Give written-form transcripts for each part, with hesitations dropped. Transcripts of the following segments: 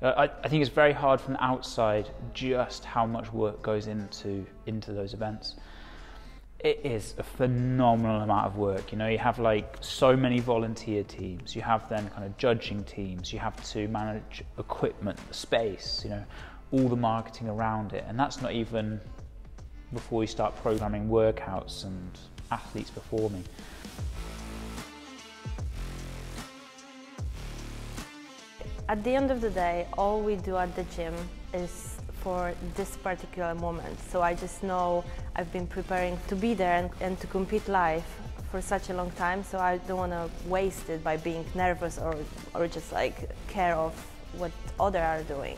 I think it's very hard from the outside just how much work goes into those events. It is a phenomenal amount of work. You know, you have like so many volunteer teams, you have then kind of judging teams, you have to manage equipment, the space, you know, all the marketing around it, and that's not even before you start programming workouts and athletes performing. At the end of the day, all we do at the gym is for this particular moment. So I just know I've been preparing to be there and to compete live for such a long time, so I don't want to waste it by being nervous or just like care of what others are doing.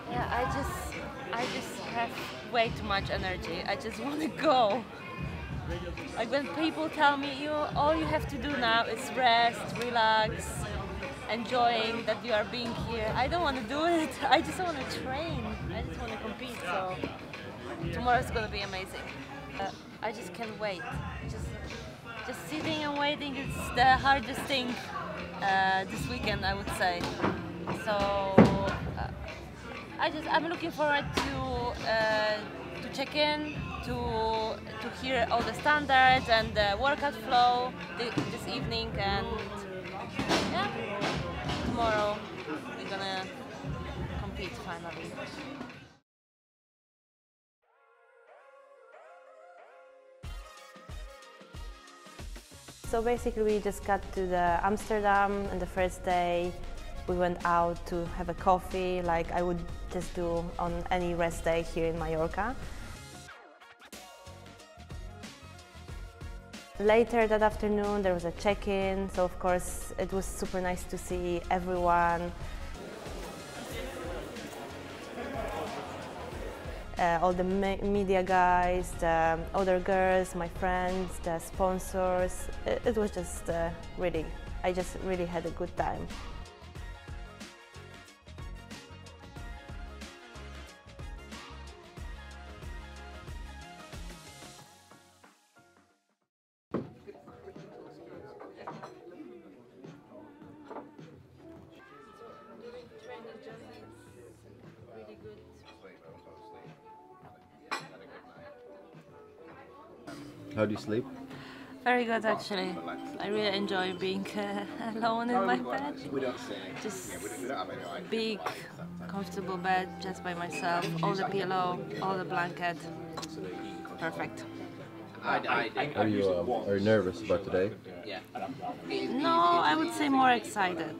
Yeah, I just have way too much energy. I just want to go. Like when people tell me, all you have to do now is rest, relax, enjoying that you are being here. I don't want to do it. I just want to train. I just want to compete. So tomorrow's gonna be amazing. I just can't wait. Just sitting and waiting is the hardest thing this weekend, I would say. So. I'm looking forward to check in, to hear all the standards and the workout flow this evening, and yeah, tomorrow we're gonna compete finally. So basically we just got to the Amsterdam, and the first day we went out to have a coffee, like I would just do on any rest day here in Mallorca. Later that afternoon there was a check-in, so of course it was super nice to see everyone. All the media guys, the other girls, my friends, the sponsors. It was just I just really had a good time. How do you sleep? Very good, actually. I really enjoy being alone in my bed. Just big, comfortable bed, just by myself. All the pillow, all the blanket. Perfect. Are you nervous about today? No, I would say more excited.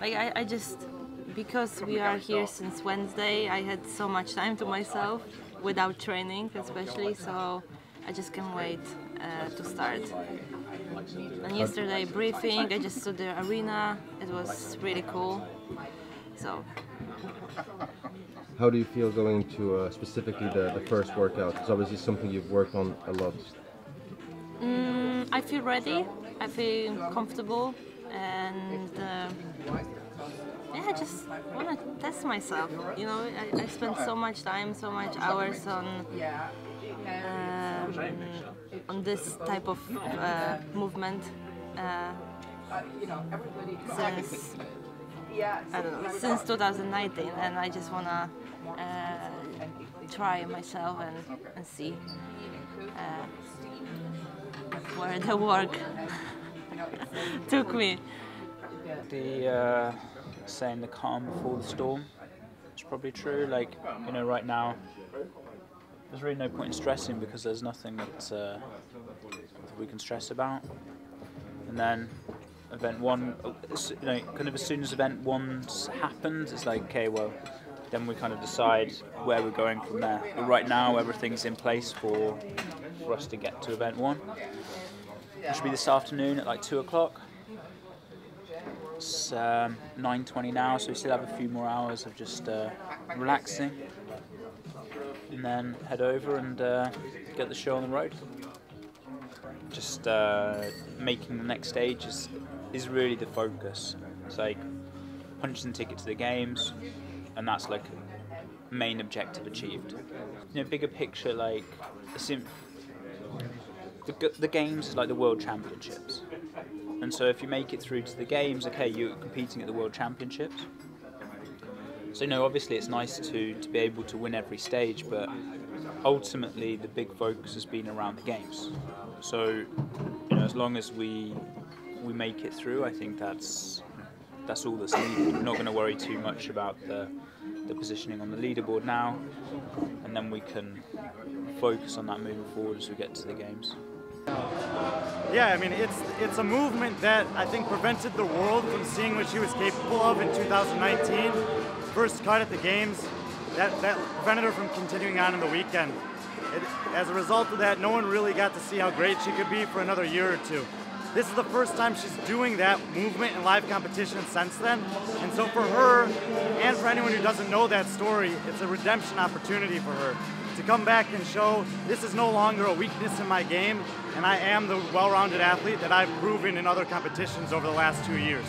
Like I just, because we are here since Wednesday, I had so much time to myself without training, especially. So I just can't wait to start. And yesterday briefing, I just saw the arena. It was really cool. So. How do you feel going to specifically the first workout? It's obviously something you've worked on a lot. I feel ready. I feel comfortable, and yeah, I just want to test myself. You know, I spent so much time, so much hours on this type of movement since I don't know, since 2019, and I just wanna try myself and see where the work took me. The saying the calm before the storm is probably true. Like, you know, right now there's really no point in stressing because there's nothing that we can stress about. And then event one, you know, kind of as soon as event one's happened, it's like, okay, well, then we kind of decide where we're going from there. But right now, everything's in place for us to get to event one. It should be this afternoon at like 2 o'clock. It's 9:20 now, so we still have a few more hours of just relaxing, and then head over and get the show on the road. Just making the next stage is is really the focus. It's like punch and ticket to the games, and that's like main objective achieved. You know, bigger picture, like the games is like the World Championships, and so if you make it through to the games, okay, you're competing at the World Championships. So no, obviously it's nice to be able to win every stage, but ultimately the big focus has been around the games. So, you know, as long as we make it through, I think that's all that's needed. We're not going to worry too much about the positioning on the leaderboard now, and then we can focus on that moving forward as we get to the games. Yeah, I mean, it's a movement that I think prevented the world from seeing what she was capable of in 2019. First cut at the games, that prevented her from continuing on in the weekend. As a result of that, no one really got to see how great she could be for another year or two. This is the first time she's doing that movement in live competition since then. And so for her, and for anyone who doesn't know that story, it's a redemption opportunity for her to come back and show this is no longer a weakness in my game, and I am the well-rounded athlete that I've proven in other competitions over the last 2 years.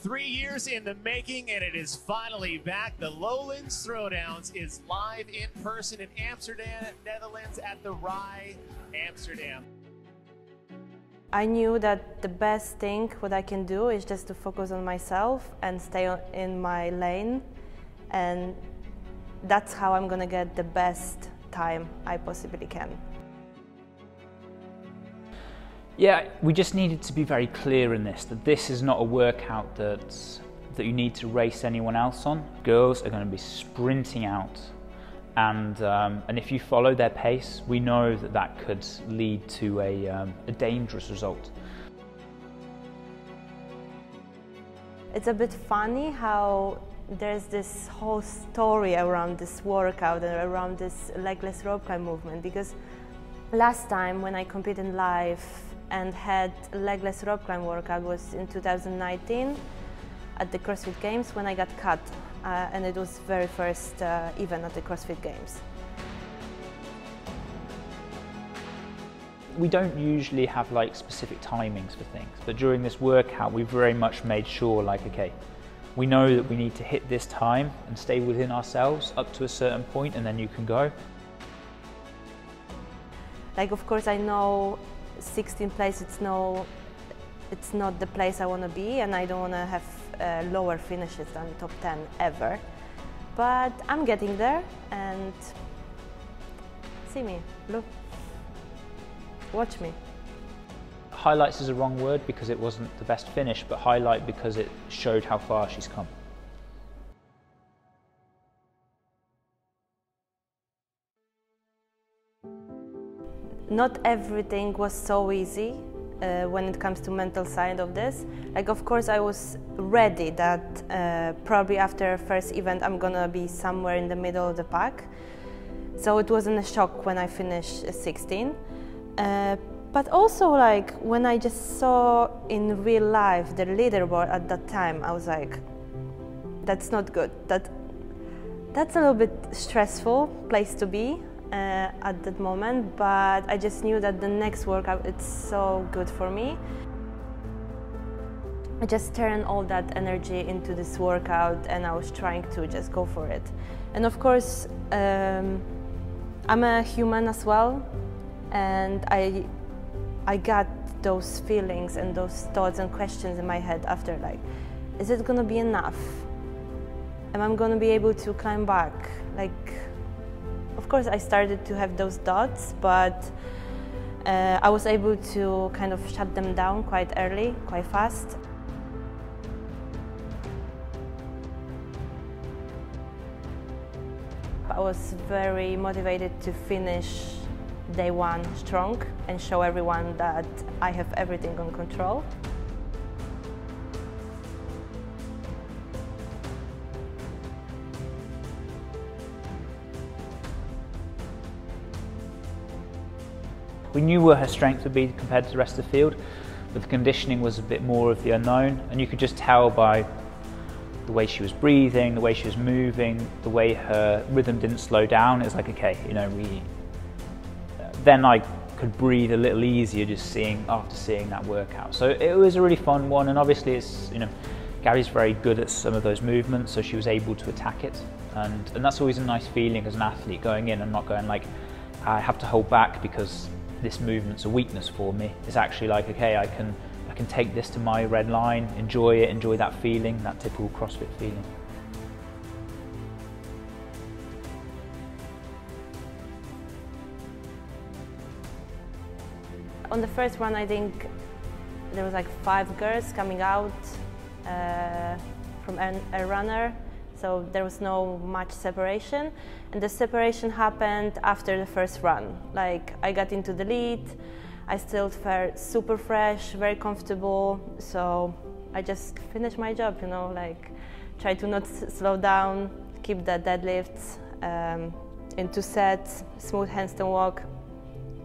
3 years in the making, and it is finally back. The Lowlands Throwdowns is live in person in Amsterdam, Netherlands, at the Rij, Amsterdam. I knew that the best thing what I can do is just to focus on myself and stay in my lane, and that's how I'm gonna get the best time I possibly can. Yeah, we just needed to be very clear in this, that this is not a workout that you need to race anyone else on. Girls are going to be sprinting out, and if you follow their pace, we know that that could lead to a dangerous result. It's a bit funny how there's this whole story around this workout and around this legless rope climb movement, because last time when I competed live and had a legless rope climb workout was in 2019 at the CrossFit Games, when I got cut, and it was very first event at the CrossFit Games. We don't usually have like specific timings for things, but during this workout we very much made sure, like, okay, we know that we need to hit this time and stay within ourselves up to a certain point, and then you can go. Like, of course, I know 16th place, it's not the place I want to be, and I don't want to have lower finishes than top 10 ever. But I'm getting there, and see me, look, watch me. Highlights is a wrong word because it wasn't the best finish, but highlight because it showed how far she's come. Not everything was so easy when it comes to mental side of this. Like, of course, I was ready that probably after first event I'm gonna be somewhere in the middle of the pack. So it wasn't a shock when I finished 16. But also, like, when I just saw in real life the leaderboard at that time, I was like, that's not good. That's a little bit stressful place to be at that moment, but I just knew that the next workout, it's so good for me. I just turned all that energy into this workout, and I was trying to just go for it. And of course, I'm a human as well, and I got those feelings and those thoughts and questions in my head after, like, is it gonna be enough? Am I gonna be able to climb back? Like, of course I started to have those thoughts, but I was able to kind of shut them down quite early, quite fast. I was very motivated to finish day one strong and show everyone that I have everything on control. We knew where her strength would be compared to the rest of the field, but the conditioning was a bit more of the unknown, and you could just tell by the way she was breathing, the way she was moving, the way her rhythm didn't slow down. It's like, okay, you know, then I could breathe a little easier just after seeing that workout. So it was a really fun one, and obviously it's, you know, Gabby's very good at some of those movements, so she was able to attack it, and that's always a nice feeling as an athlete, going in and not going like, I have to hold back because this movement's a weakness for me. It's actually like, okay, I can take this to my red line, enjoy it, enjoy that feeling, that typical CrossFit feeling. On the first run, I think there was like 5 girls coming out from a runner, so there was no much separation. And the separation happened after the first run. Like, I got into the lead, I still felt super fresh, very comfortable, so I just finished my job, you know, like try to not slow down, keep the deadlifts in 2 sets, smooth handstand walk.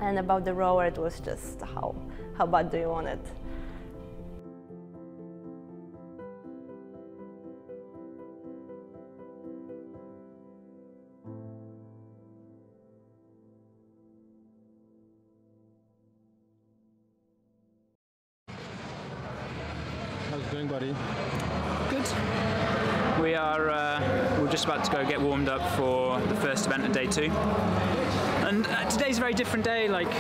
And about the rower, it was just how bad do you want it? How's it going, buddy? Good. We're just about to go get warmed up for the first event of day 2. And today's a very different day. Like,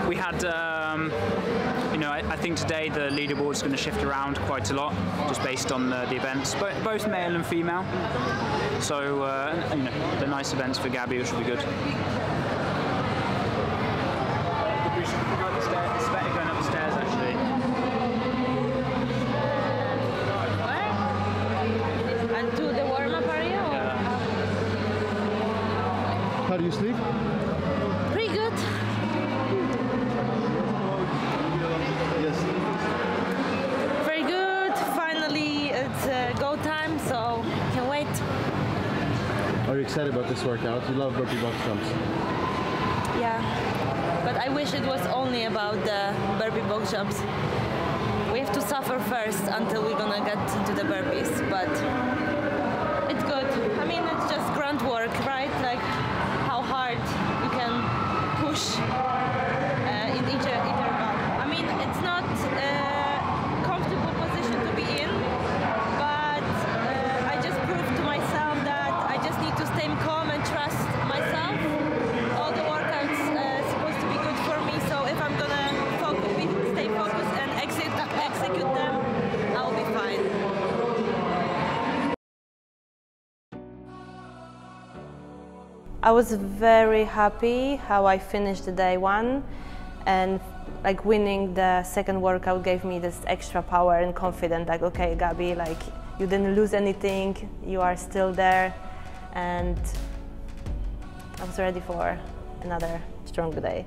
we had, you know, I think today the leaderboard's going to shift around quite a lot, just based on the events, both male and female. So, you know, the nice events for Gabby, which will be good. It's better going up the stairs, actually. And do the warm-up area? Or? How do you sleep? Pretty good. Yes. Very good. Finally, it's go time, so can wait. Are you excited about this workout? You love burpee box jumps. Yeah, but I wish it was only about the burpee box jumps. We have to suffer first until we're gonna get into the burpees, but it's good. I mean, it's just grunt work, right? Like how hard you can push in each interval. I mean, it's not a comfortable position to be in, but I just proved to myself that I just need to stay calm and trust myself. All the workouts supposed to be good for me, so if I'm gonna stay focused and execute them, I'll be fine. I was very happy how I finished the day 1, and like winning the second workout gave me this extra power and confidence, like, okay, Gabi, like you didn't lose anything, you are still there, and I was ready for another strong day.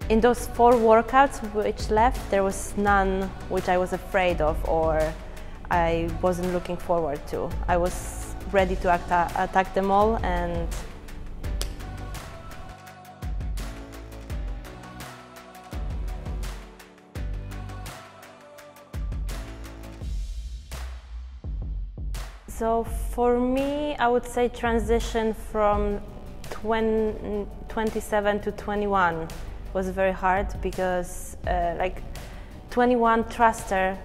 In those 4 workouts which left, there was none which I was afraid of or I wasn't looking forward to. I was ready to attack them all, and so for me, I would say transition from 27 to 21 was very hard, because like 21 thruster,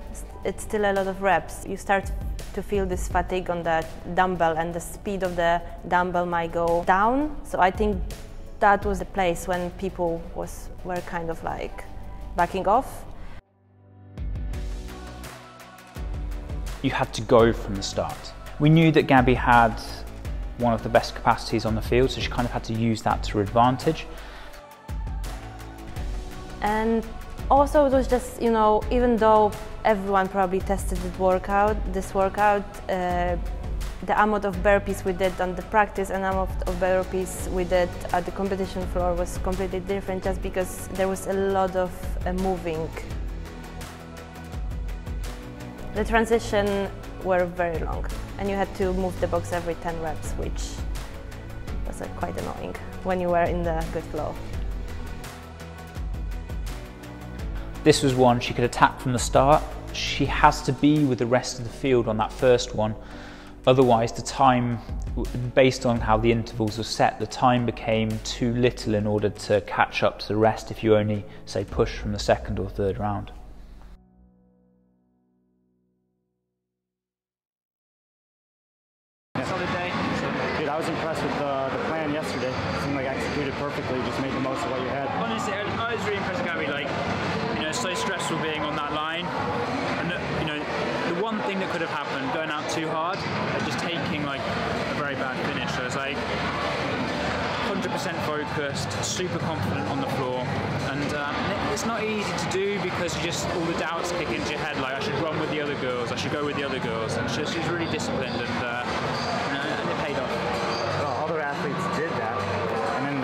it's still a lot of reps. You start to feel this fatigue on the dumbbell, and the speed of the dumbbell might go down. So I think that was the place when people were kind of like backing off. You had to go from the start. We knew that Gabi had one of the best capacities on the field, so she kind of had to use that to her advantage. And also it was just, you know, even though everyone probably tested this workout, the amount of burpees we did on the practice and amount of burpees we did at the competition floor was completely different, just because there was a lot of moving. The transition were very long, and you had to move the box every 10 reps, which was quite annoying when you were in the good flow. This was one she could attack from the start. She has to be with the rest of the field on that first one. Otherwise, the time based on how the intervals were set, the time became too little in order to catch up to the rest if you only, say, push from the second or third round. Solid day. Dude, I was impressed with the plan yesterday. It seemed like executed perfectly, just made the most of what you had. Honestly, I was really impressed with Gabby. Like, you know, it's so stressful being on that line. And, you know, the one thing that could have happened, going out too hard, and just taking like a very bad finish. So it's like 100% focused, super confident on the floor, and it's not easy to do because you just all the doubts kick into your head. Like, I should run with the other girls, I should go with the other girls, and she's really disciplined, and it paid off. Well, other athletes did that, and then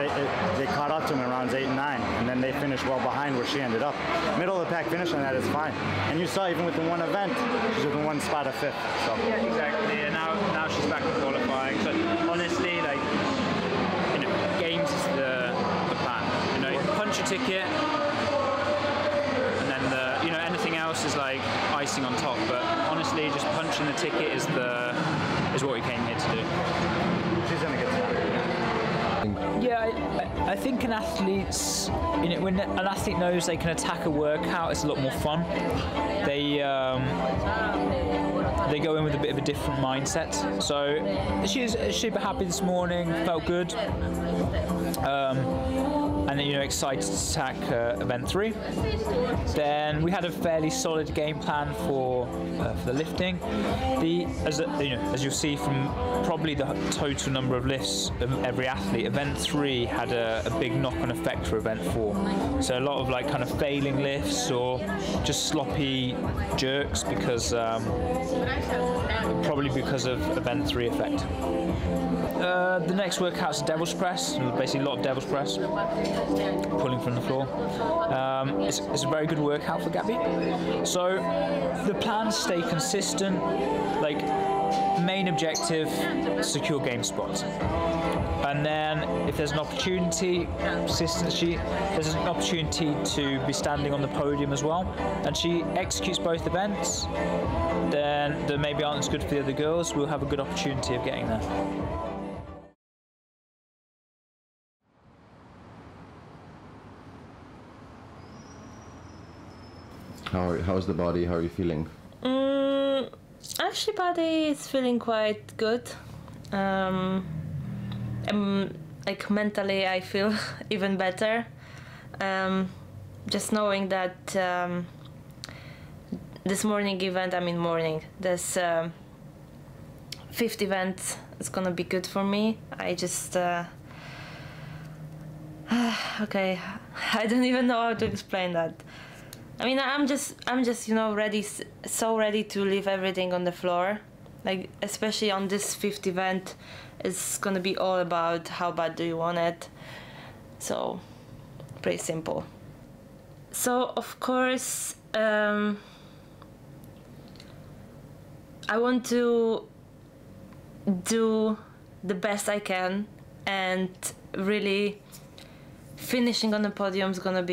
they caught up to them in rounds 8 and 9, and then they finished well behind where she ended up. Middle of the pack finish on that is fine, and you saw even with the one event, she's within one spot of 5th. So. Yeah, exactly. And now she's back in qualifying. So honestly, like, you know, games is the plan. You know, punch your ticket, and then you know, anything else is like icing on top. But honestly, just punching the ticket is what we came here to do. She's in a good spot. Yeah, I think an athlete's, you know, when an athlete knows they can attack a workout, it's a lot more fun. They go in with a bit of a different mindset. So she was super happy this morning, felt good, and you know, excited to attack event 3. Then we had a fairly solid game plan for the lifting. As you'll see from probably the total number of lifts of every athlete, event 3 had a big knock-on effect for event 4. So a lot of like kind of failing lifts or just sloppy jerks because probably because of event 3 effect. The next workout's devil's press, basically a lot of devil's press, pulling from the floor. It's a very good workout for Gabby. So the plan is stay consistent, like main objective, secure game spots. And then if there's an opportunity, there's an opportunity to be standing on the podium as well, and she executes both events, then that maybe aren't as good for the other girls, we'll have a good opportunity of getting there. How's the body? How are you feeling? Actually, body is feeling quite good. Like mentally, I feel even better. Just knowing that this morning event, this 5th event is gonna be good for me. I just okay, I don't even know how to explain that. I mean, I'm just you know, so ready to leave everything on the floor. Like, especially on this 5th event, it's gonna be all about how bad do you want it. So, pretty simple. So, of course, I want to do the best I can, and really finishing on the podium is gonna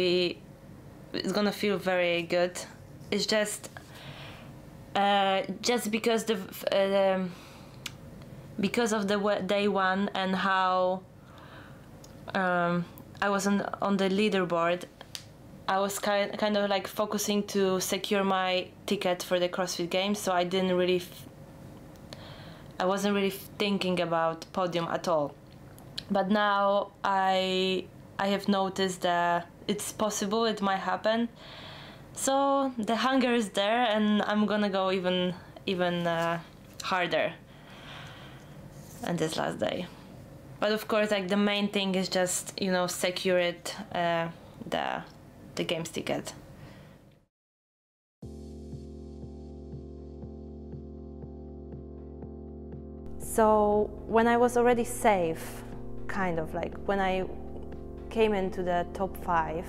feel very good. It's just because because of the day 1 and how I was on the leaderboard, I was kind of like focusing to secure my ticket for the CrossFit Games, so I wasn't really thinking about podium at all. But now I have noticed that it's possible, it might happen. So the hunger is there, and I'm gonna go even harder on this last day. But of course, like, the main thing is just, you know, secure it, the games ticket. So when I was already safe, kind of like when I came into the top 5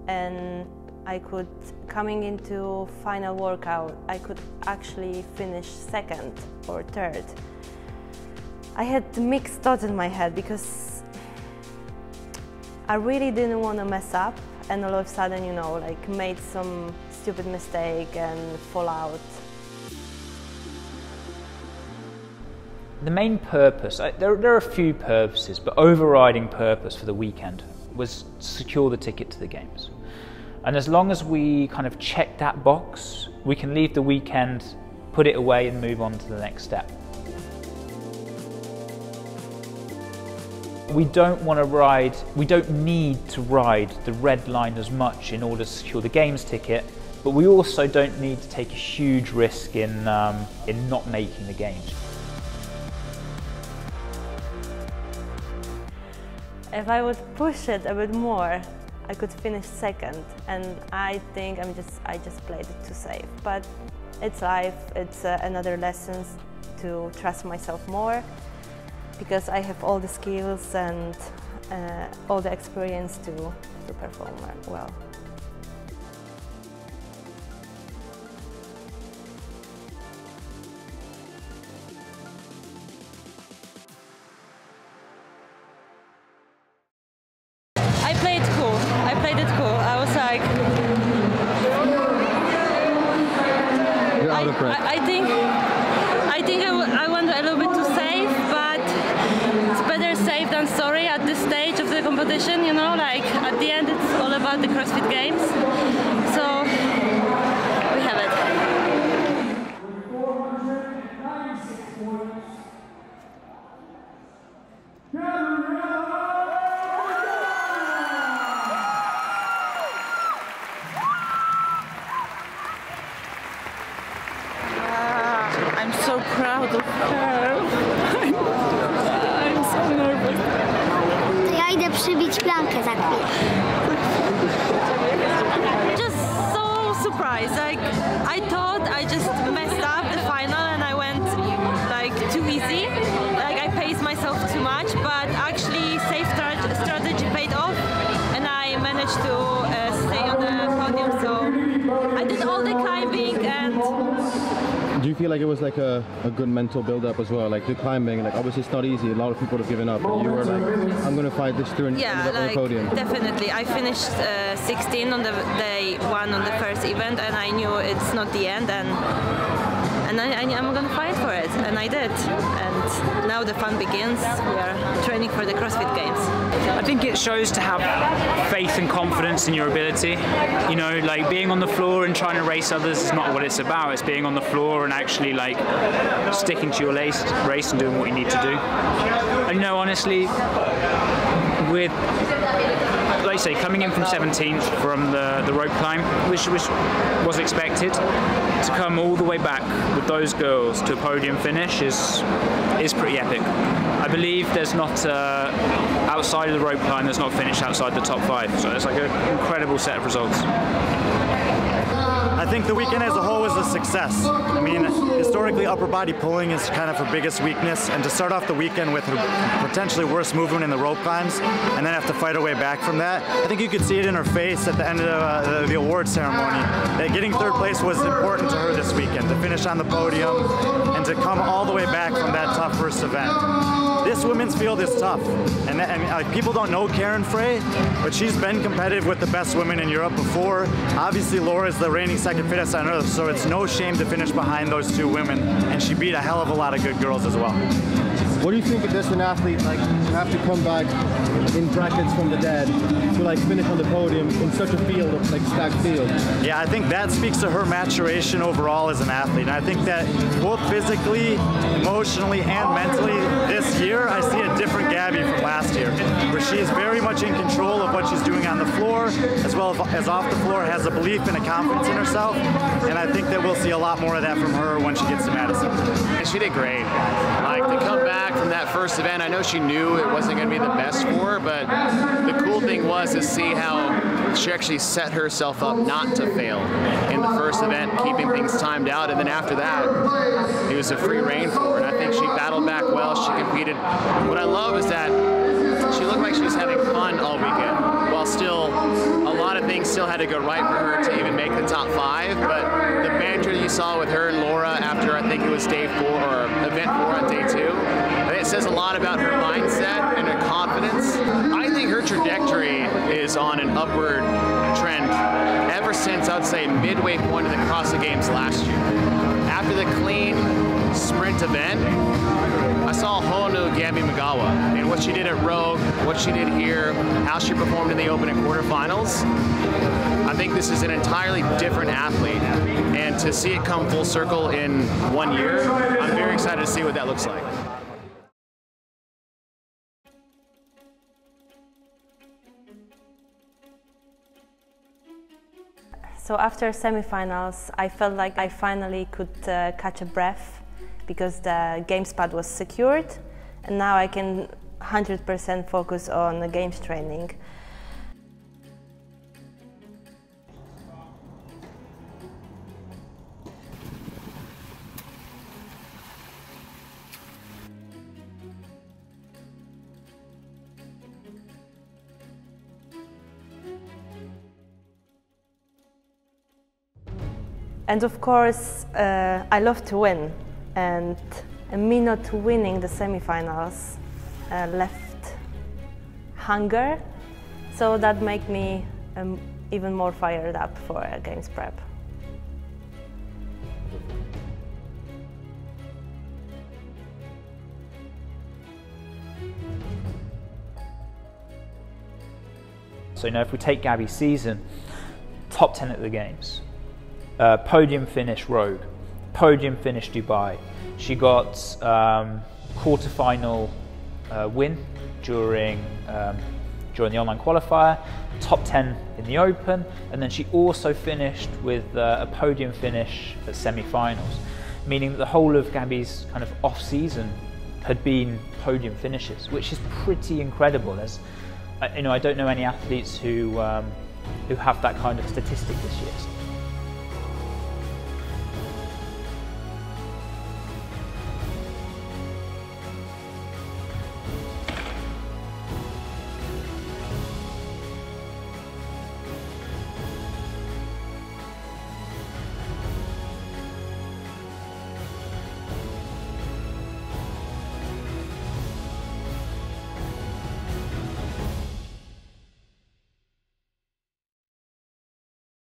and I could, coming into final workout, I could actually finish 2nd or 3rd. I had mixed thoughts in my head because I really didn't want to mess up, and all of a sudden, you know, like, made some stupid mistake and fall out. The main purpose, there are a few purposes, but overriding purpose for the weekend was to secure the ticket to the games. And as long as we kind of check that box, we can leave the weekend, put it away and move on to the next step. We don't want to ride, we don't need to ride the red line as much in order to secure the games ticket, but we also don't need to take a huge risk in not making the games. If I would push it a bit more, I could finish second, and I think I just played it too safe. But it's life, it's another lesson to trust myself more, because I have all the skills and all the experience to perform well. I played it cool. I was like, You're out of breath. I think I went a little bit too safe, but it's better safe than sorry at this stage of the competition, you know, like at the end it's all about the CrossFit Games. So we have it. I'm so proud of her. I'm so nervous. To ja idę przybić piankę za chwilę. Just so surprised. Like I thought I just messed up the final and I went like too easy. Like I paced myself too much, but actually safe strategy paid off, and I managed to stay on the podium. So I did all the climbing and. Do you feel like it was like a good mental build-up as well? Like the climbing, like obviously it's not easy. A lot of people have given up, but you were like, I'm going to fight this through and Yeah, end up on the podium. Definitely. I finished 16 on the day one on the first event, and I knew it's not the end, and I'm going to fight for it, and I did. And now the fun begins. We are training for the CrossFit Games. I think it shows to have faith and confidence in your ability. You know, like being on the floor and trying to race others is not what it's about. It's being on the floor and actually like sticking to your race and doing what you need to do. And you know, honestly, with, like I say, coming in from 17th from the rope climb, which was expected, to come all the way back with those girls to a podium finish is pretty epic. I believe there's not, outside of the rope climb, there's not finished outside the top 5, so it's like an incredible set of results. I think the weekend as a whole was a success. I mean, historically, upper body pulling is kind of her biggest weakness, and to start off the weekend with her potentially worst movement in the rope climbs, and then have to fight her way back from that, I think you could see it in her face at the end of the award ceremony, that getting third place was important to her this weekend, to finish on the podium, and to come all the way back from that tough first event. This women's field is tough, and like, people don't know Karen Frey, but she's been competitive with the best women in Europe before. Obviously, Laura is the reigning second fittest on earth, so it's no shame to finish behind those two women, and she beat a hell of a lot of good girls as well. What do you think of this, an athlete like you have to come back in brackets from the dead to like finish on the podium in such a field, like stacked field? Yeah, I think that speaks to her maturation overall as an athlete. And I think that both physically, emotionally, and mentally this year, I see a different Gabby from last year, where she is very much in control of what she's doing on the floor, as well as off the floor, has a belief and a confidence in herself. And I think that we'll see a lot more of that from her when she gets to Madison. She did great. Like, to come back from that first event, I know she knew it wasn't going to be the best for her, but the cool thing was to see how she actually set herself up not to fail in the first event, keeping things timed out, and then after that, it was a free reign for her, and I think she battled back well, she competed. What I love is that she looked like she was having fun all weekend, while still a lot of things still had to go right for her to even make the top 5, but the banter that you saw with her and Laura after, I think it was day 4 or event 4 on day 2, I think it says a lot about her mindset and her confidence. I think her trajectory is on an upward trend ever since, I would say, midway point of the CrossFit Games last year. After the clean sprint event, I Gabby Magawa. I mean, what she did at Rogue, what she did here, how she performed in the Open and quarterfinals. I think this is an entirely different athlete, and to see it come full circle in 1 year, I'm very excited to see what that looks like. So after semifinals, I felt like I finally could catch a breath because the games pad was secured, and now I can 100% focus on the games training. And of course, I love to win, and me not winning the semifinals left hunger, so that made me even more fired up for games prep. So if we take Gabby's season, top 10 at the games. Podium finish Rogue, podium finish Dubai. She got quarterfinal win during the online qualifier, top 10 in the Open, and then she also finished with a podium finish at semi-finals, meaning that the whole of Gabby's kind of off-season had been podium finishes, which is pretty incredible. There's, I don't know any athletes who have that kind of statistic this year.